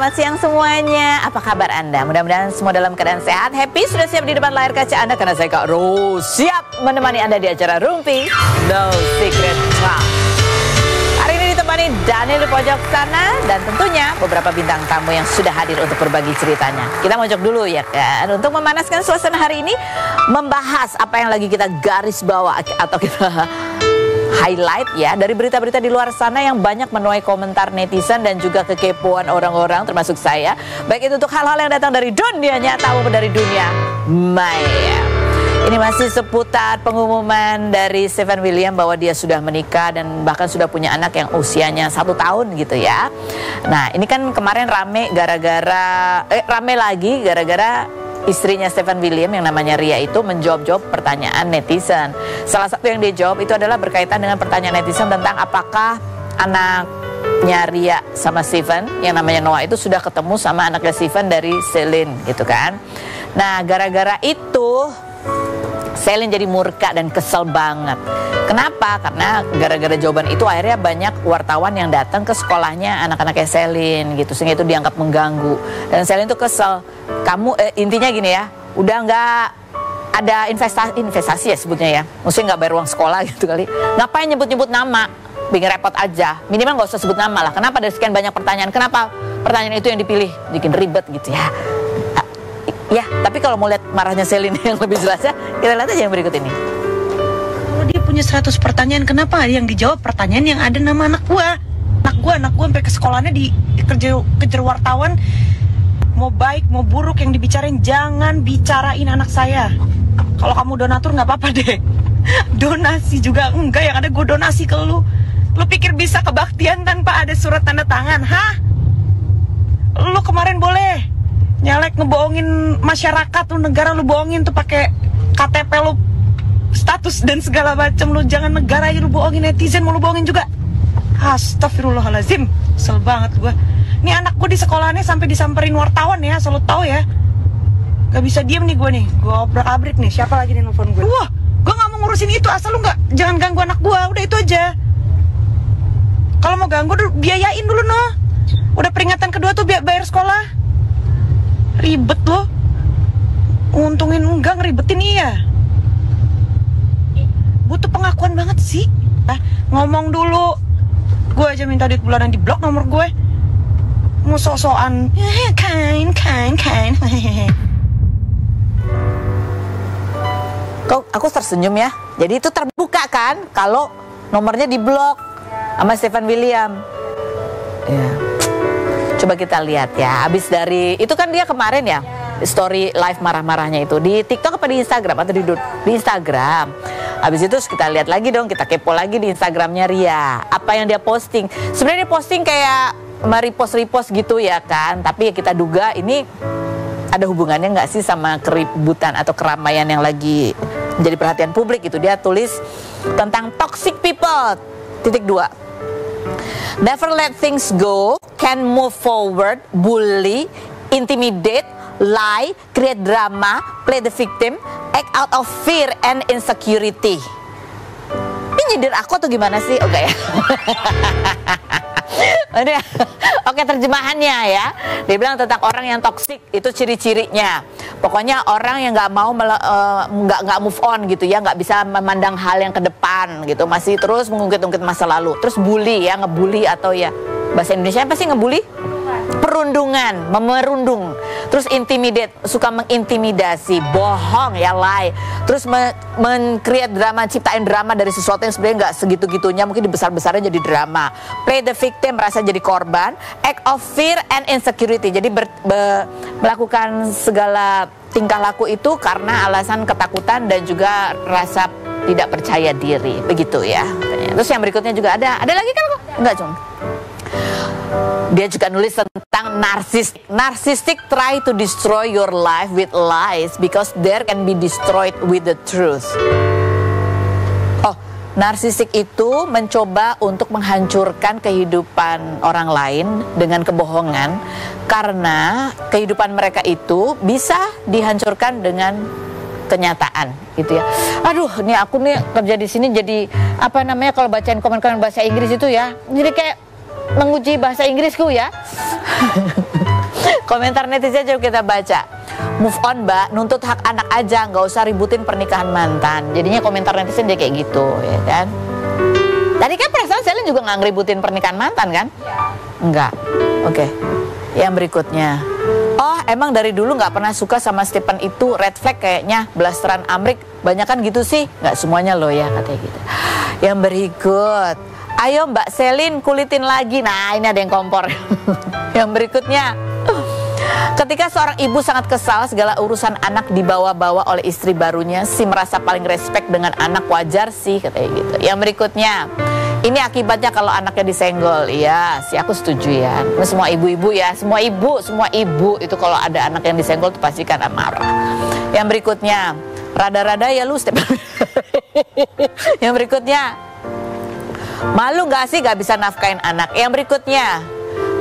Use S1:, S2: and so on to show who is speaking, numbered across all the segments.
S1: selamat siang semuanya. Apa kabar Anda? Mudah-mudahan semua dalam keadaan sehat. Happy sudah siap di depan layar kaca Anda, karena saya Kak Ros siap menemani Anda di acara Rumpi No Secret Talk. Hari ini ditemani Daniel di pojok sana, dan tentunya beberapa bintang tamu yang sudah hadir untuk berbagi ceritanya. Kita mojok dulu ya kan, untuk memanaskan suasana hari ini, membahas apa yang lagi kita garis bawah atau kita highlight ya dari berita-berita di luar sana yang banyak menuai komentar netizen dan juga kekepoan orang-orang termasuk saya, baik itu untuk hal-hal yang datang dari dunia nyata maupun dari dunia maya. Ini masih seputar pengumuman dari Stephen William bahwa dia sudah menikah dan bahkan sudah punya anak yang usianya 1 tahun gitu ya. Nah ini kan kemarin rame lagi gara-gara istrinya Stephen William yang namanya Ria itu menjawab pertanyaan netizen. Salah satu yang dia jawab itu adalah berkaitan dengan pertanyaan netizen tentang apakah anaknya Ria sama Stephen yang namanya Noah itu sudah ketemu sama anaknya Stephen dari Celine gitu kan. Nah gara-gara itu Celine jadi murka dan kesel banget. Kenapa? Karena gara-gara jawaban itu akhirnya banyak wartawan yang datang ke sekolahnya anak-anaknya Celine gitu, sehingga itu dianggap mengganggu. Dan Celine tuh kesel. Kamu intinya gini ya, udah nggak ada investasi ya sebutnya ya, mesti nggak bayar uang sekolah gitu kali. Ngapain nyebut-nyebut nama? Bikin repot aja. Minimal nggak usah sebut nama lah. Kenapa dari sekian banyak pertanyaan? Kenapa pertanyaan itu yang dipilih? Bikin ribet gitu ya. Ya, tapi kalau mau lihat marahnya Celine yang lebih jelasnya, kita lihat aja yang berikut ini.
S2: Kalau dia punya 100 pertanyaan, kenapa yang dijawab pertanyaan yang ada nama anak gua? Anak gua sampai ke sekolahnya dikejar wartawan. Mau baik, mau buruk yang dibicarain, jangan bicarain anak saya. Kalau kamu donatur nggak apa-apa deh. Donasi juga enggak, yang ada gue donasi ke lu. Lu pikir bisa kebaktian tanpa ada surat tanda tangan, hah? Lu kemarin boleh nyalek ngebohongin masyarakat, lu negara lu bohongin tuh pakai KTP lu, status dan segala macam. Lu jangan negara aja lu bohongin, netizen mau lu bohongin juga. Astagfirullahalazim, kesel banget gua. Ini anak gue di sekolahnya sampai disamperin wartawan ya, selalu tahu ya. Gak bisa diem nih gue nih, gue obrak-abrik nih. Siapa lagi nih nelfon gue? Wah, gue gak mau ngurusin itu, asal lu jangan ganggu anak gue, udah itu aja. Kalau mau ganggu, biayain dulu noh. Udah peringatan kedua tuh bayar sekolah. Ribet loh. Untungin enggak, ngeribetin iya. Butuh pengakuan banget sih. Ngomong dulu. Gue aja minta duit bulanan di blok nomor gue. Mau sok-sokan kain.
S1: Kok aku tersenyum ya. Jadi itu terbuka kan kalau nomornya di blok sama Stephen William ya. Coba kita lihat ya. Habis dari itu kan dia kemarin ya story live marah-marahnya itu di TikTok apa di Instagram atau di Instagram. Habis itu kita lihat lagi dong, kita kepo lagi di Instagramnya Ria. Apa yang dia posting? Sebenarnya dia posting kayak merepost gitu ya kan. Tapi ya kita duga ini ada hubungannya nggak sih sama keributan atau keramaian yang lagi menjadi perhatian publik itu. Dia tulis tentang toxic people. _. Never let things go, can move forward, bully, intimidate, lie, create drama, play the victim, act out of fear and insecurity. Ini nyindir aku atau gimana sih? Oke ya. Oke, terjemahannya ya. Dia bilang tentang orang yang toksik itu ciri-cirinya. Pokoknya orang yang nggak mau nggak move on gitu ya, nggak bisa memandang hal yang ke depan gitu, masih terus mengungkit-ungkit masa lalu. Terus bully ya, ngebully atau ya bahasa Indonesia apa sih ngebully? Perundungan, memerundung. Terus intimidate, suka mengintimidasi, bohong ya, lie. Terus men-create drama, ciptain drama dari sesuatu yang sebenarnya nggak segitu-gitunya, mungkin dibesar-besarnya jadi drama. Play the victim, merasa jadi korban. Act of fear and insecurity, jadi melakukan segala tingkah laku itu karena alasan ketakutan dan juga rasa tidak percaya diri, begitu ya. Terus yang berikutnya juga ada lagi kan kok? Enggak cuma. Dia juga nulis tentang narcissistic try to destroy your life with lies because there can be destroyed with the truth. Oh, narsistik itu mencoba untuk menghancurkan kehidupan orang lain dengan kebohongan, karena kehidupan mereka itu bisa dihancurkan dengan kenyataan gitu ya. Aduh, ini aku nih kerja di sini jadi apa namanya, kalau bacain komen-komen bahasa Inggris itu ya, jadi kayak menguji bahasa Inggrisku ya. Komentar netizen coba kita baca. Move on mbak, nuntut hak anak aja, nggak usah ributin pernikahan mantan. Jadinya komentar netizen dia kayak gitu, ya kan? Tadi kan perasaan Selin juga nggak ngeributin pernikahan mantan kan? Enggak. Oke. Yang berikutnya. Oh, emang dari dulu nggak pernah suka sama Stephen itu, red flag kayaknya, blasteran Amrik, banyak kan gitu sih? Nggak semuanya loh ya, katanya gitu. Yang berikut. Ayo Mbak Selin kulitin lagi. Nah, ini ada yang kompor. Yang berikutnya. Ketika seorang ibu sangat kesal segala urusan anak dibawa-bawa oleh istri barunya, si merasa paling respect dengan anak, wajar sih, katanya gitu. Yang berikutnya. Ini akibatnya kalau anaknya disenggol. Iya, sih aku setuju ya. Ini semua ibu-ibu ya, semua ibu itu kalau ada anak yang disenggol itu pasti karena marah. Yang berikutnya, rada-rada ya lu Step. Yang berikutnya, malu gak sih gak bisa nafkain anak. Yang berikutnya,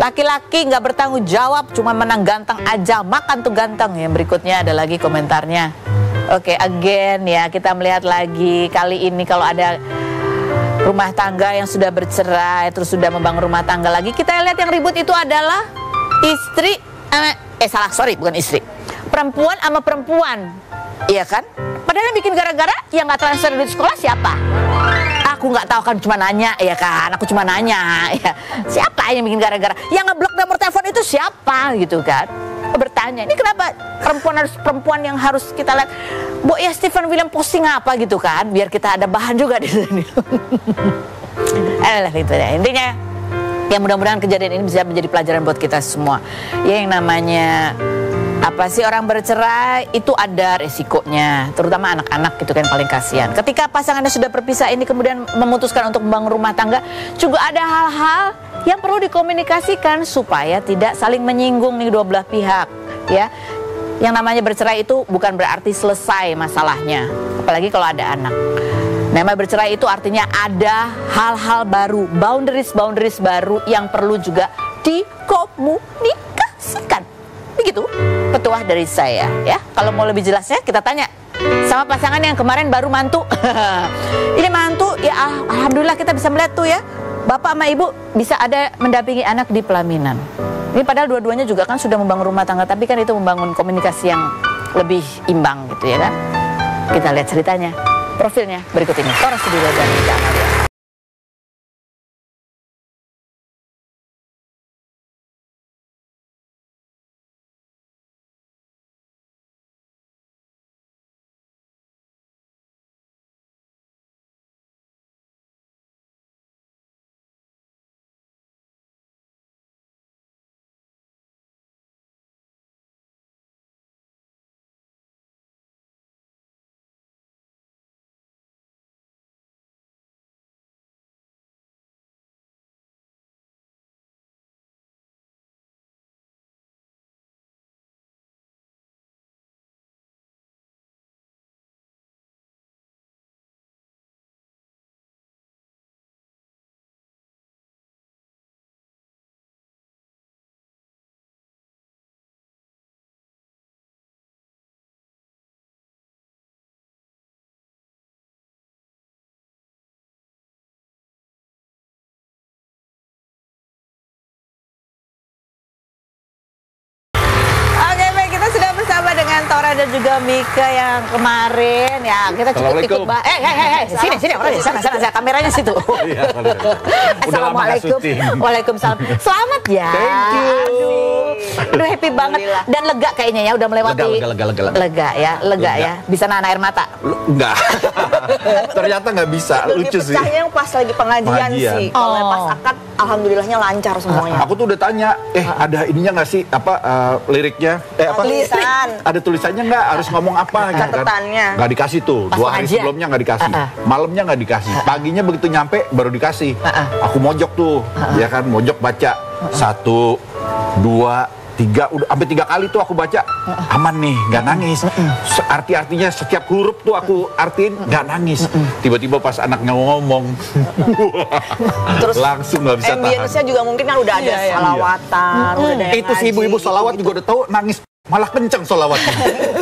S1: laki-laki gak bertanggung jawab, cuma menang ganteng aja, makan tuh ganteng. Yang berikutnya ada lagi komentarnya. Oke, again ya, kita melihat lagi. Kali ini kalau ada rumah tangga yang sudah bercerai terus sudah membangun rumah tangga lagi, kita lihat yang ribut itu adalah istri bukan istri, perempuan sama perempuan, iya kan? Padahal yang bikin gara-gara yang nggak transfer duit sekolah siapa? Aku nggak tahu kan, cuma nanya ya kan, aku cuma nanya ya, siapa yang bikin gara-gara? Yang ngeblok nomor telepon itu siapa gitu kan? Bertanya, ini kenapa perempuan yang harus kita lihat? Bu ya Stephen William posting apa gitu kan, biar kita ada bahan juga di sini. Gitu ya. Intinya, ya mudah-mudahan kejadian ini bisa menjadi pelajaran buat kita semua. Ya yang namanya apa sih orang bercerai itu ada resikonya, terutama anak-anak itu kan paling kasihan. Ketika pasangannya sudah berpisah ini kemudian memutuskan untuk membangun rumah tangga, juga ada hal-hal yang perlu dikomunikasikan supaya tidak saling menyinggung nih dua belah pihak, ya. Yang namanya bercerai itu bukan berarti selesai masalahnya, apalagi kalau ada anak. Namanya bercerai itu artinya ada hal-hal baru, boundaries baru yang perlu juga dikomunikasikan. Begitu petuah dari saya ya. Kalau mau lebih jelasnya kita tanya sama pasangan yang kemarin baru mantu. Ini mantu ya, alhamdulillah kita bisa melihat tuh ya, bapak sama ibu bisa ada mendampingi anak di pelaminan. Ini padahal dua-duanya juga kan sudah membangun rumah tangga, tapi kan itu membangun komunikasi yang lebih imbang gitu ya kan. Kita lihat ceritanya, profilnya berikut ini. Tora Studio dan Nika Amalia. Dengan Tora dan juga Mika yang kemarin ya kita cukup ikut sini orang di sana kameranya situ. Assalamualaikum. Waalaikumsalam. Selamat ya.
S3: Thank you.
S1: Aduh happy banget dan lega kayaknya ya, udah melewati lega ya. Bisa nahan air mata?
S3: Enggak. Ternyata nggak bisa. Lucu sih.
S2: Pecahnya yang pas lagi pengajian sih. Kalau pas akad alhamdulillahnya lancar semuanya.
S3: Aku tuh udah tanya, ada ininya nggak sih liriknya?
S2: Tulisan.
S3: Ada tulisannya nggak? Harus ngomong apa?
S2: Catatannya.
S3: Nggak dikasih tuh.
S1: Pas
S3: 2 hari
S1: pengajian.
S3: sebelumnya nggak dikasih. Malamnya nggak dikasih. Paginya begitu nyampe baru dikasih. Aku mojok tuh, ya kan, mojok baca 1, 2, 3, udah sampai 3 kali tuh aku baca. Aman nih, nggak nangis. Arti-artinya setiap huruf tuh aku artiin, nggak nangis. Tiba-tiba pas anaknya ngomong,
S2: Terus
S3: langsung nggak bisa tahan.
S2: ambience-nya juga mungkin kan udah ada salawatan, udah ada yang
S3: Itu si ibu-ibu salawat juga udah tahu, nangis malah kenceng salawatnya.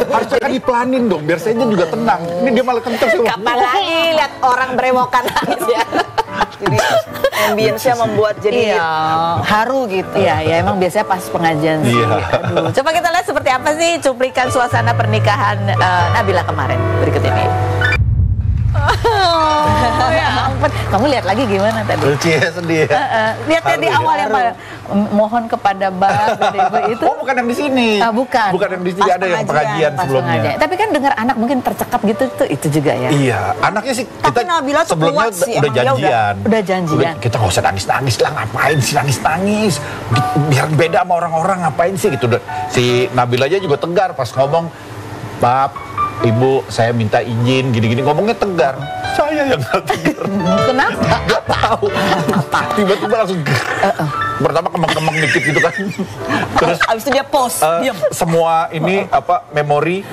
S3: Harusnya kan dipelanin dong, biar saya juga tenang. Ini dia malah kenceng tuh.
S1: Kapan lagi lihat orang berewokan nangis ya.
S2: ambience-nya membuat jadi haru gitu.
S1: Iya, emang biasanya pas pengajian sih. Aduh, coba kita lihat seperti apa sih cuplikan suasana pernikahan Nabila kemarin. Berikut ini. Ya ampun, kamu lihat lagi gimana tadi?
S3: Lucu ya, sedih ya.
S1: Lihatnya di awal yang mohon kepada Mbak Ibu itu.
S3: Oh, bukan yang di sini.
S1: Bukan.
S3: Bukan yang di sini, ada yang pengajian sebelumnya.
S1: Tapi kan dengar anak mungkin tercekap gitu tuh itu juga ya.
S3: Iya, anaknya sih
S2: Tapi
S3: kita
S2: Nabila tuh
S3: sebelumnya
S2: kuat sih,
S3: udah
S2: emang dia
S3: janjian.
S1: Udah janjian.
S3: Kita nggak usah nangis-nangis lah, ngapain sih nangis-nangis? Biar beda sama orang-orang, ngapain sih gitu. Si Nabila aja juga tegar pas ngomong, "Bab, Ibu, saya minta izin gini-gini," ngomongnya tegar. Saya yang nggak tegar.
S1: Kenapa?
S3: Nggak tahu. Tiba-tiba langsung pertama kemeng-kemeng dikit gitu kan. Terus
S2: abis itu dia post, diam.
S3: semua ini memori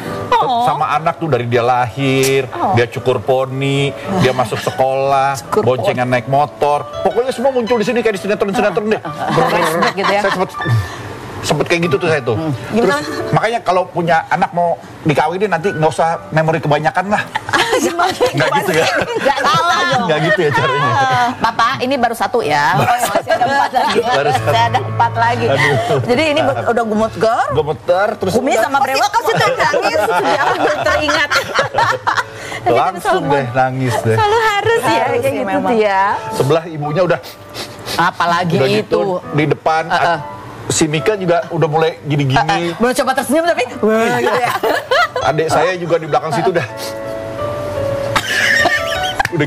S3: sama anak tuh dari dia lahir, dia cukur poni, dia masuk sekolah, boncengan naik motor. Pokoknya semua muncul di sini kayak di sinetron-sinetron deh.
S1: Flashback gitu ya.
S3: Saya sempet kayak gitu tuh saya tuh. Terus makanya kalau punya anak mau dikawinin nanti nggak usah memori kebanyakan lah. Nggak gitu ya.
S1: Nggak salah dong.
S3: Nggak gitu ya caranya.
S1: Bapak, ini baru satu ya. Masih ada 4 lagi.
S3: Baru satu.
S1: Masih ada 4 lagi.
S3: Aduh.
S1: Jadi ini udah gemeter.
S3: Gemeter terus
S1: Kumis sama brewok kan sudah nangis. Jangan teringat.
S3: langsung deh nangis deh.
S1: Selalu harus ya
S2: Harus
S1: kayak
S2: sih
S1: gitu
S2: memang.
S1: tuh ya.
S3: Sebelah ibunya udah
S1: Apalagi
S3: udah
S1: itu.
S3: gitu di depan si Mika juga udah mulai gini-gini.
S1: Belum coba tersenyum tapi wah gitu ya.
S3: Adik saya juga di belakang situ udah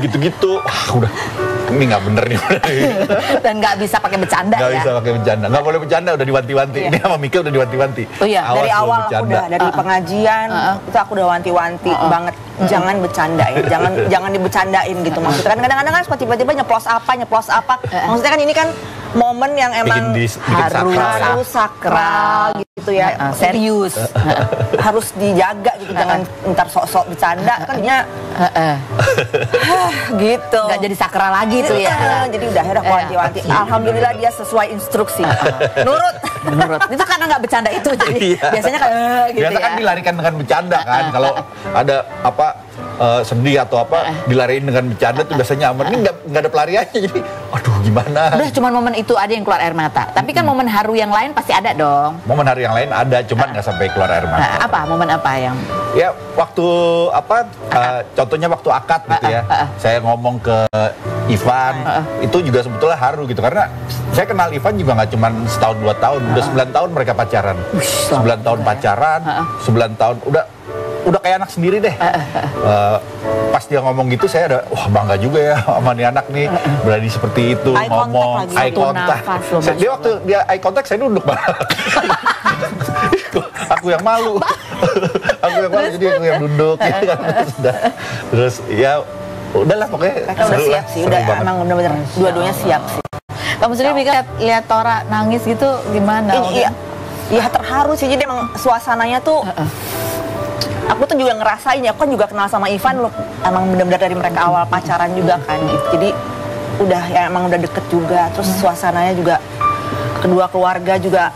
S3: gitu-gitu. Wah, udah ini nggak bener nih.
S1: Dan nggak bisa pakai bercanda
S3: Nggak
S1: ya.
S3: bisa pakai bercanda, nggak boleh bercanda, udah diwanti-wanti. Ini sama Mika udah diwanti-wanti.
S1: Oh iya,
S3: Awas
S2: Dari
S3: lu
S2: awal aku
S3: bercanda.
S2: udah dari pengajian itu aku udah wanti-wanti banget, jangan bercandain, jangan dibercandain gitu. Maksudnya kan kadang-kadang kan suka tiba-tiba nyeplos apa. Maksudnya kan ini kan momen yang emang
S3: bikin
S2: harus sakral gitu ya.
S1: Serius.
S2: Harus dijaga gitu, jangan ntar sok-sok bercanda kan jadinya gitu.
S1: Nggak jadi sakral lagi tuh ya.
S2: Jadi udah akhirnya aku wanti-wanti. Alhamdulillah dia sesuai instruksi. Nurut.
S1: Menurut itu karena nggak bercanda itu jadi
S3: Iya.
S1: biasanya kan gitu
S3: Biasa
S1: ya.
S3: kan dilarikan dengan bercanda kan. Kalau ada apa sedih atau apa dilariin dengan bercanda tuh biasanya aman. Ini nggak ada pelariannya, jadi aduh gimana.
S1: Udah cuma momen itu aja yang keluar air mata. Tapi kan momen haru yang lain pasti ada dong.
S3: Momen hari yang lain ada, cuman nggak sampai keluar air mata.
S1: Apa momen apa yang
S3: Ya waktu apa? Contohnya waktu akad gitu ya. Saya ngomong ke Ivan, itu juga sebetulnya haru gitu karena saya kenal Ivan juga nggak cuma setahun 2 tahun, udah 9 tahun mereka pacaran. 9 tahun pacaran, 9 tahun udah kayak anak sendiri deh. Pas dia ngomong gitu saya ada wah bangga juga ya sama nih anak nih berani seperti itu
S2: Eye contact
S3: ngomong
S2: lagi.
S3: eye
S1: Satu
S3: contact.
S1: nafas loh,
S3: Dia waktu dia eye contact saya duduk banget. Aku yang malu. Aku yang malu jadi aku yang duduk gitu kan. Terus ya udahlah pokoknya
S2: Mereka udah
S3: seru
S2: siap
S3: lah,
S2: sih,
S3: seru
S2: udah
S3: banget.
S2: emang bener-bener dua-duanya siap sih.
S1: kamu sendiri Mika lihat Tora nangis gitu gimana?
S2: Iya terharu sih, jadi emang suasananya tuh aku tuh juga ngerasain ya, aku kan juga kenal sama Ivan loh, emang benar-benar dari mereka awal pacaran juga kan, jadi udah ya emang udah deket juga, terus suasananya juga kedua keluarga juga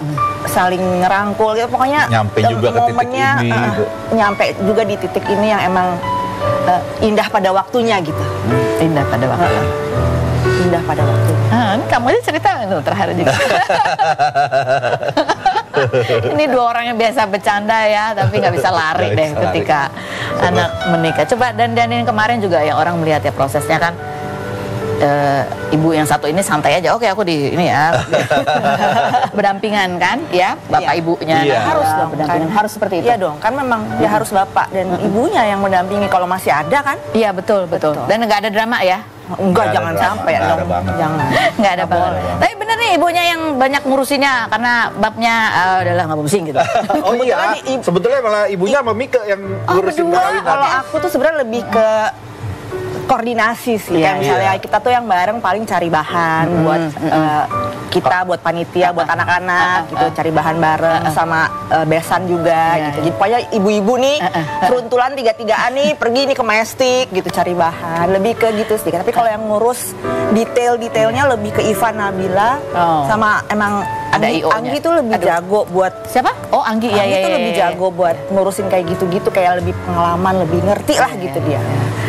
S2: saling ngerangkul, ya pokoknya
S3: Nyampe juga ke titik
S2: momennya
S3: ini, gitu.
S2: nyampe juga di titik ini yang emang indah pada waktunya gitu,
S1: Indah pada waktu.
S2: indah pada waktunya.
S1: Ini kamu aja cerita tuh terharu juga. Ini 2 orang yang biasa bercanda ya, tapi nggak bisa lari
S3: Nggak
S1: deh
S3: bisa
S1: ketika
S3: lari.
S1: anak menikah. Coba dan yang kemarin juga yang orang melihat ya prosesnya kan. Ibu yang satu ini santai aja, oke aku di ini ya berdampingan kan ya bapak
S2: Iya.
S1: ibunya.
S3: Iya.
S1: Nah,
S2: Harus dong,
S1: berdampingan
S2: kan.
S1: harus seperti itu.
S2: Iya dong, kan memang dia harus bapak dan ibunya yang mendampingi kalau masih ada kan.
S1: Iya betul. Dan nggak ada drama ya.
S2: Enggak,
S3: Nggak ada
S2: jangan
S3: drama,
S2: sampai
S3: nggak ada
S2: dong.
S3: banget.
S2: Jangan.
S1: Nggak ada banget.
S3: boleh.
S1: Tapi bener nih ibunya yang banyak ngurusinnya karena babnya udahlah nggak pusing gitu.
S3: Oh iya,
S2: Kebetulan
S3: sebetulnya malah ibunya sama Mika yang ngurusin
S2: Berdua,
S3: perkawinan.
S2: kalau aku tuh sebenarnya lebih ke koordinasi sih.
S1: Iya,
S2: Kayak misalnya
S3: iya.
S2: kita tuh yang bareng paling cari bahan buat kita, buat panitia, buat anak-anak gitu, cari bahan bareng sama besan juga
S1: Iya,
S2: gitu.
S1: iya.
S2: Jadi pokoknya ibu-ibu nih seruntulan 3-3an nih pergi nih ke Mestik gitu cari bahan. Lebih ke gitu sih. Tapi kalau yang ngurus detail-detailnya lebih ke Ivan, Nabila sama emang
S1: Ada
S2: Anggi,
S1: IO-nya.
S2: Anggi tuh lebih
S1: Aduh.
S2: jago buat
S1: Siapa? Oh Anggi ya
S2: Anggi tuh lebih jago buat ngurusin kayak gitu-gitu, kayak lebih pengalaman, lebih ngerti lah gitu dia.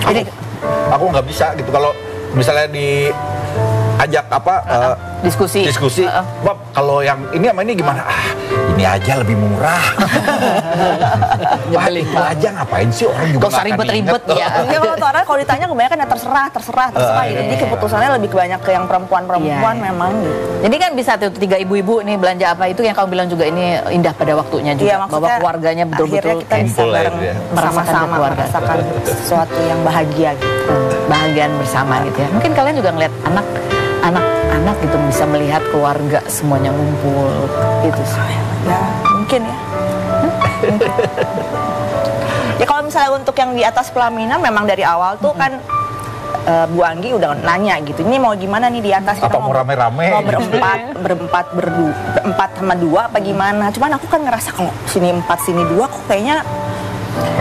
S1: Jadi
S3: Aku nggak bisa gitu kalau misalnya diajak
S1: diskusi.
S3: Bob, kalau yang ini sama ini gimana? Ini aja lebih murah. Wah, itu aja ngapain sih orang juga
S1: Gak usah ribet-ribet ya.
S2: Iya, kalau ditanya kebanyakan ya terserah gitu. Jadi keputusannya lebih banyak ke yang perempuan memang gitu.
S1: Jadi kan bisa tuh 3 ibu-ibu nih belanja apa itu yang kamu bilang juga ini indah pada waktunya juga.
S2: Iya,
S1: bahwa keluarganya betul-betul
S2: akhirnya kita bisa bareng bersama-sama merasakan sesuatu yang bahagia gitu.
S1: Bahagian bersama gitu ya. Mungkin kalian juga ngeliat anak gitu bisa melihat keluarga semuanya ngumpul gitu sih.
S2: Ya mungkin ya. Ya kalau misalnya untuk yang di atas pelaminan memang dari awal tuh kan Bu Anggi udah nanya gitu, ini mau gimana nih di atas, kita
S3: mau rame-rame?
S2: Mau berempat sama 2 apa gimana? Cuman aku kan ngerasa kalau sini 4 sini 2 kok kayaknya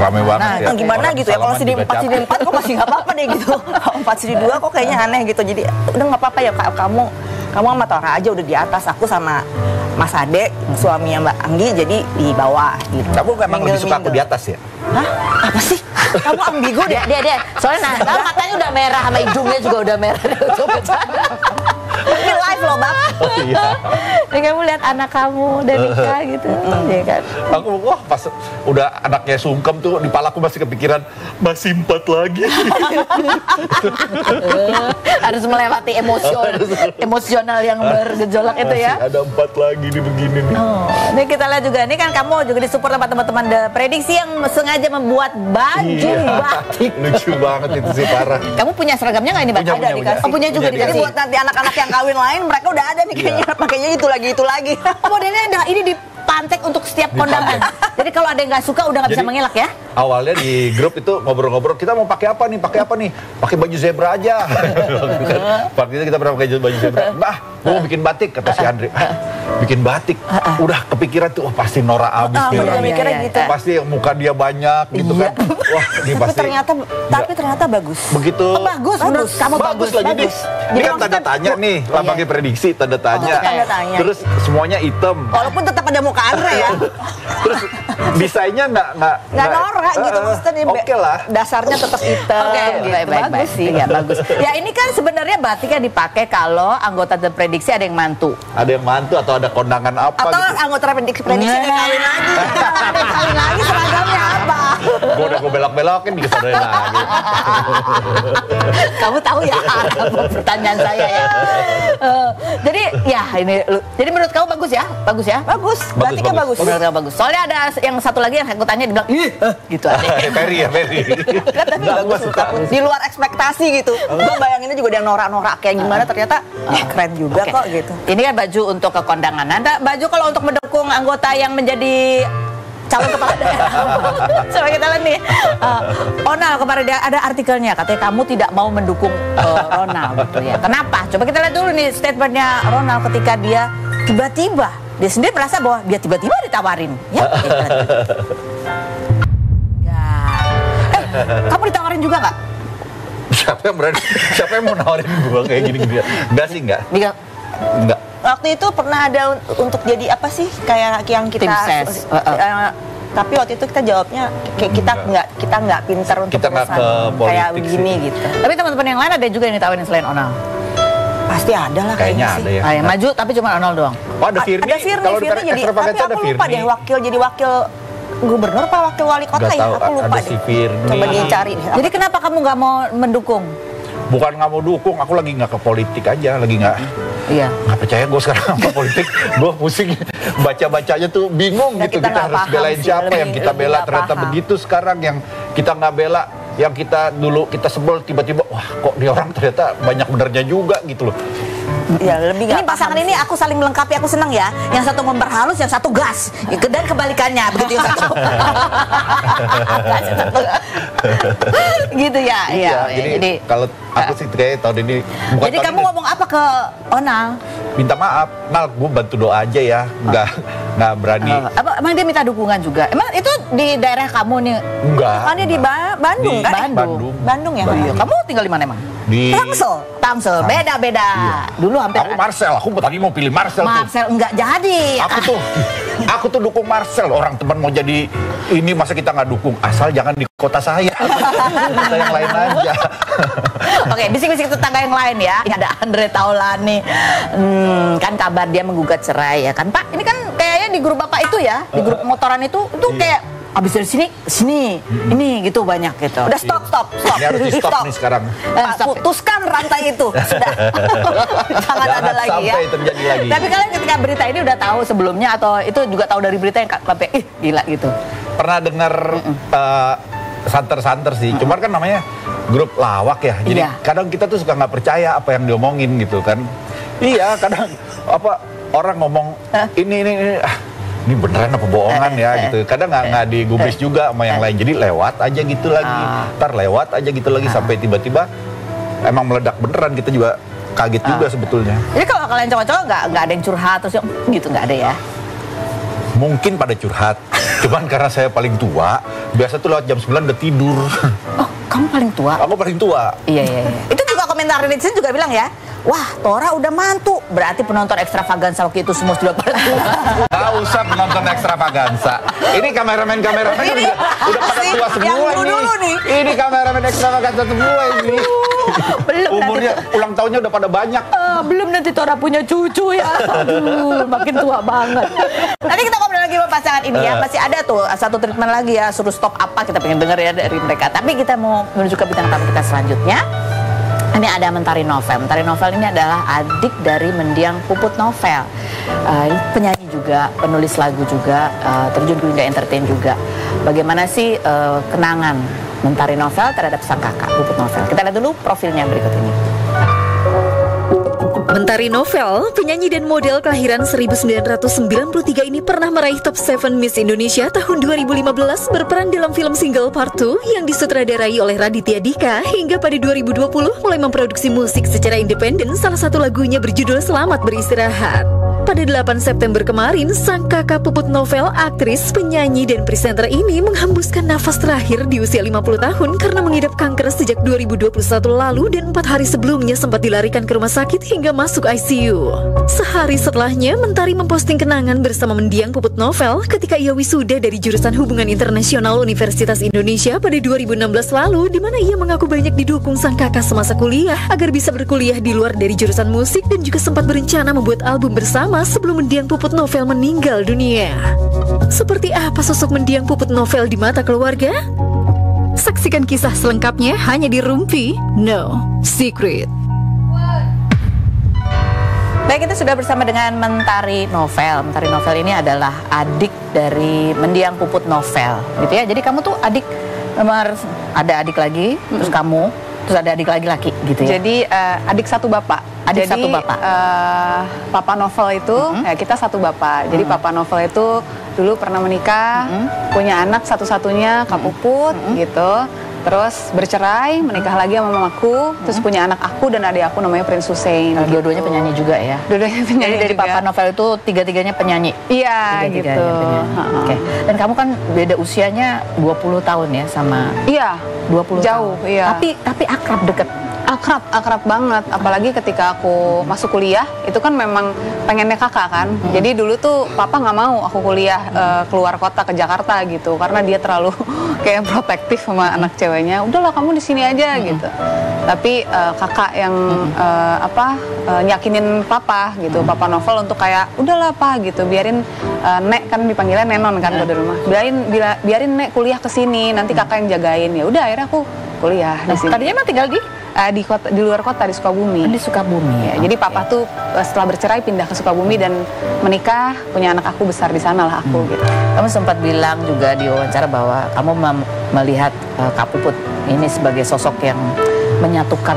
S3: rame banget
S2: ya. Gimana gitu ya, kalau sini 4 sini 4 kok masih nggak apa-apa deh gitu. Kalau 4 sini 2 kok kayaknya aneh gitu. Jadi udah nggak apa-apa ya, kamu sama Tora aja udah di atas, aku sama Mas Ade, suaminya Mbak Anggi, jadi di bawah gitu.
S3: Kamu memang lebih suka aku di atas ya?
S2: Hah? Apa sih? Kamu ambigu deh.
S1: Dia. Soalnya matanya udah merah sama hidungnya juga udah merah.
S2: Ini live loh, Bang.
S3: Oh iya.
S1: Ini kamu lihat anak kamu udah nikah gitu, ya kan?
S3: Aku wah pas udah anaknya sungkem tuh di palaku masih kepikiran masih 4 lagi.
S1: Harus melewati emosional yang bergejolak itu ya.
S3: Masih ada 4 lagi nih begini nih.
S1: Oh, ini kita lihat juga, ini kan kamu juga disupport sama teman-teman The Prediksi yang sengaja membuat baju batik.
S3: Lucu banget itu sih, parah.
S1: Kamu punya seragamnya nggak ini batik?
S3: Punya.
S1: Dikasih. Oh, punya juga dikasih.
S2: Jadi buat nanti anak-anak yang kawin lain, mereka udah ada nih kayaknya. Pakainya itu lagi.
S1: Modelnya ada ini dipantek untuk setiap kondangan. Jadi kalau ada yang nggak suka udah nggak bisa mengelak ya.
S3: Awalnya di grup itu ngobrol-ngobrol, kita mau pakai apa nih? Pakai baju zebra aja. Waktu itu kita pernah pakai baju zebra. Mbah, mau bikin batik, kata si Andri. Bikin batik. Udah kepikiran tuh, pasti Nora abis nih.
S2: Mikirnya gitu.
S3: Pasti muka dia banyak gitu kan. Wah, ini pasti.
S2: Tapi ternyata bagus.
S3: Begitu.
S1: Bagus, menurut kamu bagus
S3: lagi nih. Ini kan tanda tanya nih, lambangnya prediksi, tanda tanya. Terus semuanya hitam.
S2: Walaupun tetap ada muka Andre ya.
S3: Terus desainnya nggak
S2: norak gitu, maksudnya
S3: oke lah.
S2: Dasarnya tetap hitam.
S1: Gitu. Bagus sih, ya bagus. Ya ini kan sebenarnya batiknya dipakai kalau anggota The Prediksi ada yang mantu.
S3: Ada yang mantu atau ada kondangan apa
S2: atau
S3: gitu.
S2: anggota prediksi kawin lagi. Kawin lagi seragamnya apa?
S3: Gue udah belok-belokin disodorin lagi.
S1: Kamu tahu ya pertanyaan saya ya. Jadi ya ini, jadi menurut kamu bagus ya?
S2: Bagus. Batiknya bagus.
S1: Menurut kamu bagus. Soalnya ada yang satu lagi yang aku tanya dibilang, gitu aja.
S3: Ferry.
S2: Tapi bagus. Di luar ekspektasi gitu. Gue bayanginnya juga dia norak-norak kayak gimana, ternyata keren juga kok gitu.
S1: Ini kan baju untuk ke kondangan. Ada baju kalau untuk mendukung anggota yang menjadi calon kepala daerah. Coba kita lihat nih. Ronald kemarin ada artikelnya, katanya kamu tidak mau mendukung Ronald gitu ya. Kenapa? Coba kita lihat dulu nih statementnya Ronald ketika dia tiba-tiba, dia sendiri merasa bahwa dia tiba-tiba ditawarin. Ya. Kamu ditawarin juga nggak?
S3: Siapa yang mau nawarin gue kayak gini-gini? Enggak sih, enggak.
S2: Waktu itu pernah ada untuk jadi apa sih kayak yang kita
S1: tim ses.
S2: Tapi waktu itu kita jawabnya kayak kita nggak pintar untuk
S3: kita nggak ke
S2: kayak begini
S3: sih.
S2: gitu.
S1: Tapi teman-teman yang lain ada juga yang ditawarin selain Onal.
S2: Pasti ada lah
S3: kayaknya
S2: sih.
S3: ada ya.
S1: Yang maju tapi cuma Onal doang.
S3: Oh, ada Firni.
S2: Kalau di
S3: jadi
S2: tapi aku lupa deh jadi wakil gubernur apa wakil wali kota ya? Aku lupa
S3: deh. Si Firni.
S2: Coba dicari.
S1: Jadi kenapa kamu nggak mau mendukung?
S3: Bukan nggak mau dukung, aku lagi nggak ke politik aja, lagi nggak.
S1: Iya.
S3: Nggak percaya gue sekarang sama politik, gue pusing baca-bacanya tuh bingung gitu. Kita harus belain siapa yang kita bela, ternyata begitu sekarang yang kita nggak bela, yang kita dulu kita sebel tiba-tiba, wah kok dia orang ternyata banyak benernya juga gitu loh.
S2: Ya, lebih
S1: ini pasangan ini aku saling melengkapi, aku senang ya. Yang satu memperhalus, yang satu gas. Dan kebalikannya, begitu yang satu. Gitu ya.
S3: Iya, jadi kalau aku sih kayak tahun ini bukan.
S1: Jadi kamu ngomong apa ke Onal?
S3: Minta maaf, Nal, gue bantu doa aja ya, nggak berani.
S1: Emang dia minta dukungan juga? Emang itu di daerah kamu nih?
S3: Enggak.
S2: Kan dia di Bandung kan? Bandung ya.
S1: Kamu tinggal di mana emang?
S3: Di
S1: Tangsel, beda-beda.
S3: Iya.
S1: Dulu hampir.
S3: Aku Marcel, aku tadi mau pilih Marcel.
S1: Marcel enggak jadi.
S3: Aku tuh Aku tuh dukung Marcel. Orang teman mau jadi ini, masa kita nggak dukung? Asal jangan di kota saya. Kota yang lain aja.
S1: Oke, bisik-bisik tetangga yang lain ya. Ini ada Andre Taulani. Kan kabar dia menggugat cerai ya kan, Pak? Ini kan kayaknya di grup Bapak itu ya, di grup motoran itu kayak abis dari sini, ini gitu banyak gitu.
S2: Udah stop.
S3: Ini harus di stop nih sekarang.
S2: Pak, putuskan rantai itu. Sudah.
S1: Jangan ada lagi ya.
S3: Sampai terjadi lagi.
S1: Tapi kalian ketika berita ini udah tahu sebelumnya atau itu juga tahu dari berita yang sampai gila gitu?
S3: Pernah dengar santer-santer sih. Cuman kan namanya grup lawak ya. Jadi kadang kita tuh suka nggak percaya apa yang diomongin gitu kan. Iya, kadang orang ngomong ini beneran apa bohongan ya gitu. Kadang nggak digubris juga sama yang lain. Jadi lewat aja gitu lagi. Ntar lewat aja gitu lagi sampai tiba-tiba emang meledak beneran. Kita juga kaget juga sebetulnya.
S1: Jadi kalau kalian cowok-cowok nggak ada yang curhat terus gitu, nggak ada ya?
S3: Mungkin pada curhat. Cuman karena saya paling tua, biasa tuh lewat jam 9 udah tidur.
S1: Oh, kamu paling tua?
S3: Aku paling tua.
S1: Iya. Itu juga komentar netizen juga bilang ya, wah, Tora udah mantu. Berarti penonton ekstravaganza waktu itu semua sudah pada tua.
S3: Gak usah penonton ekstravaganza. Ini kameramen udah pada tua semua nih. Ini kameramen ekstravaganza semua ini.
S1: Belum
S3: umurnya, ulang tahunnya udah pada banyak.
S1: Belum nanti Tora punya cucu ya. Aduh, makin tua banget. Nanti kita ngobrol lagi sama pasangan ini ya. Masih ada tuh satu treatment lagi ya. Suruh stop apa, kita pengen denger ya dari mereka. Tapi kita mau menuju ke bintang tamu kita selanjutnya. Ini ada Mentari Novel. Mentari Novel ini adalah adik dari mendiang Puput Novel. Penyanyi juga, penulis lagu juga, terjun ke dunia entertain juga. Bagaimana sih kenangan Mentari Novel terhadap sang kakak Puput Novel? Kita lihat dulu profilnya berikut ini.
S4: Mentari Novel, penyanyi dan model kelahiran 1993 ini pernah meraih Top 7 Miss Indonesia tahun 2015, berperan dalam film Single Part 2 yang disutradarai oleh Raditya Dika, hingga pada 2020 mulai memproduksi musik secara independen, salah satu lagunya berjudul Selamat Beristirahat. Pada 8 September kemarin, sang kakak Puput Novel, aktris, penyanyi, dan presenter ini menghembuskan nafas terakhir di usia 50 tahun karena mengidap kanker sejak 2021 lalu dan 4 hari sebelumnya sempat dilarikan ke rumah sakit hingga masuk ICU. Sehari setelahnya, Mentari memposting kenangan bersama mendiang Puput Novel ketika ia wisuda dari jurusan Hubungan Internasional Universitas Indonesia pada 2016 lalu, di mana ia mengaku banyak didukung sang kakak semasa kuliah agar bisa berkuliah di luar dari jurusan musik dan juga sempat berencana membuat album bersama sebelum mendiang Puput Novel meninggal dunia. Seperti apa sosok mendiang Puput Novel di mata keluarga? Saksikan kisah selengkapnya hanya di Rumpi No Secret.
S1: Baik, kita sudah bersama dengan Mentari Novel. Mentari Novel ini adalah adik dari mendiang Puput Novel, gitu ya. Jadi kamu tuh adik nomor, ada adik lagi, terus kamu, terus ada adik lagi laki, gitu ya.
S5: Jadi adik satu bapak.
S1: Adik satu bapak.
S5: Papa Novel itu ya kita satu bapak. Jadi Papa Novel itu dulu pernah menikah, punya anak satu-satunya Kak Puput gitu. Terus bercerai, menikah lagi sama mamaku, terus punya anak aku dan adik aku namanya Prince Hussein.
S1: Dua-duanya penyanyi juga ya?
S5: Dua-duanya penyanyi.
S1: Jadi dari
S5: juga.
S1: Papa Novel itu tiga-tiganya penyanyi?
S5: Iya, gitu.
S1: Oke. Dan kamu kan beda usianya 20 tahun ya sama?
S5: Iya,
S1: 20
S5: jauh,
S1: tahun.
S5: iya.
S1: Tapi akrab, deket?
S5: Akrab banget, apalagi ketika aku masuk kuliah, itu kan memang pengennya kakak kan. Jadi dulu tuh papa nggak mau aku kuliah keluar kota ke Jakarta gitu, karena dia terlalu kayak protektif sama anak ceweknya. Udahlah kamu di sini aja gitu. Tapi kakak yang nyakinin papa gitu, Papa Novel untuk kayak udahlah pa gitu, biarin Nek, kan dipanggilnya Nenon kan kalau di rumah. Biarin Nek kuliah ke sini, nanti kakak yang jagain. Ya udah akhirnya aku kuliah di sini.
S1: Tadinya emang tinggal
S5: di luar kota, di Sukabumi.
S1: Di Sukabumi
S5: ya. Jadi papa tuh setelah bercerai pindah ke Sukabumi dan menikah, punya anak aku besar di sana lah aku gitu.
S1: Kamu sempat bilang juga di wawancara bahwa kamu melihat Kak Puput ini sebagai sosok yang menyatukan,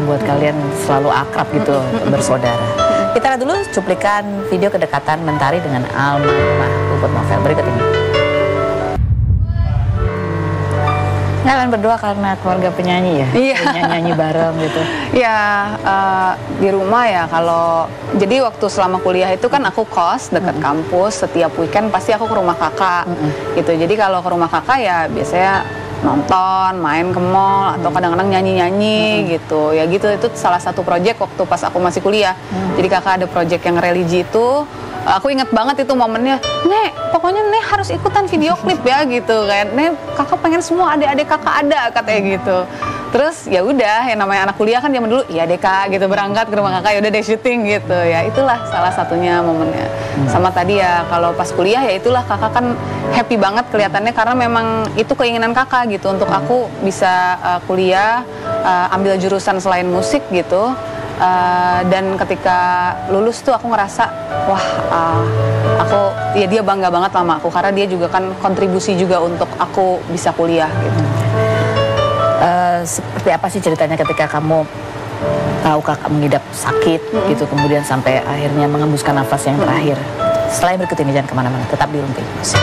S1: membuat kalian selalu akrab gitu, bersaudara. Kita lihat dulu cuplikan video kedekatan Mentari dengan almarhumah Puput Novel berikut ini. Kalian berdua karena keluarga penyanyi ya?
S5: Iya.
S1: Nyanyi bareng gitu?
S5: Iya, di rumah ya kalau... Jadi waktu selama kuliah itu kan aku kos dekat kampus, setiap weekend pasti aku ke rumah kakak gitu. Jadi kalau ke rumah kakak ya biasanya nonton, main ke mall, atau kadang-kadang nyanyi-nyanyi gitu. Ya gitu, itu salah satu project waktu pas aku masih kuliah. Jadi kakak ada project yang religi itu, Aku inget banget itu momennya, Nek, pokoknya Nek harus ikutan video klip ya gitu kan. Nek, kakak pengen semua adik-adik kakak ada katanya gitu. Terus ya udah, yang namanya anak kuliah kan zaman dulu, ya deh kak gitu, berangkat ke rumah kakak, ya udah deh syuting gitu. Ya itulah salah satunya momennya. Sama tadi ya kalau pas kuliah ya itulah kakak kan happy banget kelihatannya karena memang itu keinginan kakak gitu untuk aku bisa kuliah, ambil jurusan selain musik gitu. Dan ketika lulus tuh aku ngerasa wah aku ya dia bangga banget sama aku karena dia juga kan kontribusi juga untuk aku bisa kuliah gitu.
S1: Seperti apa sih ceritanya ketika kamu tahu kakak mengidap sakit gitu, kemudian sampai akhirnya mengembuskan nafas yang terakhir? Setelah yang berikut ini jangan kemana-mana, tetap di Rumpi Musik.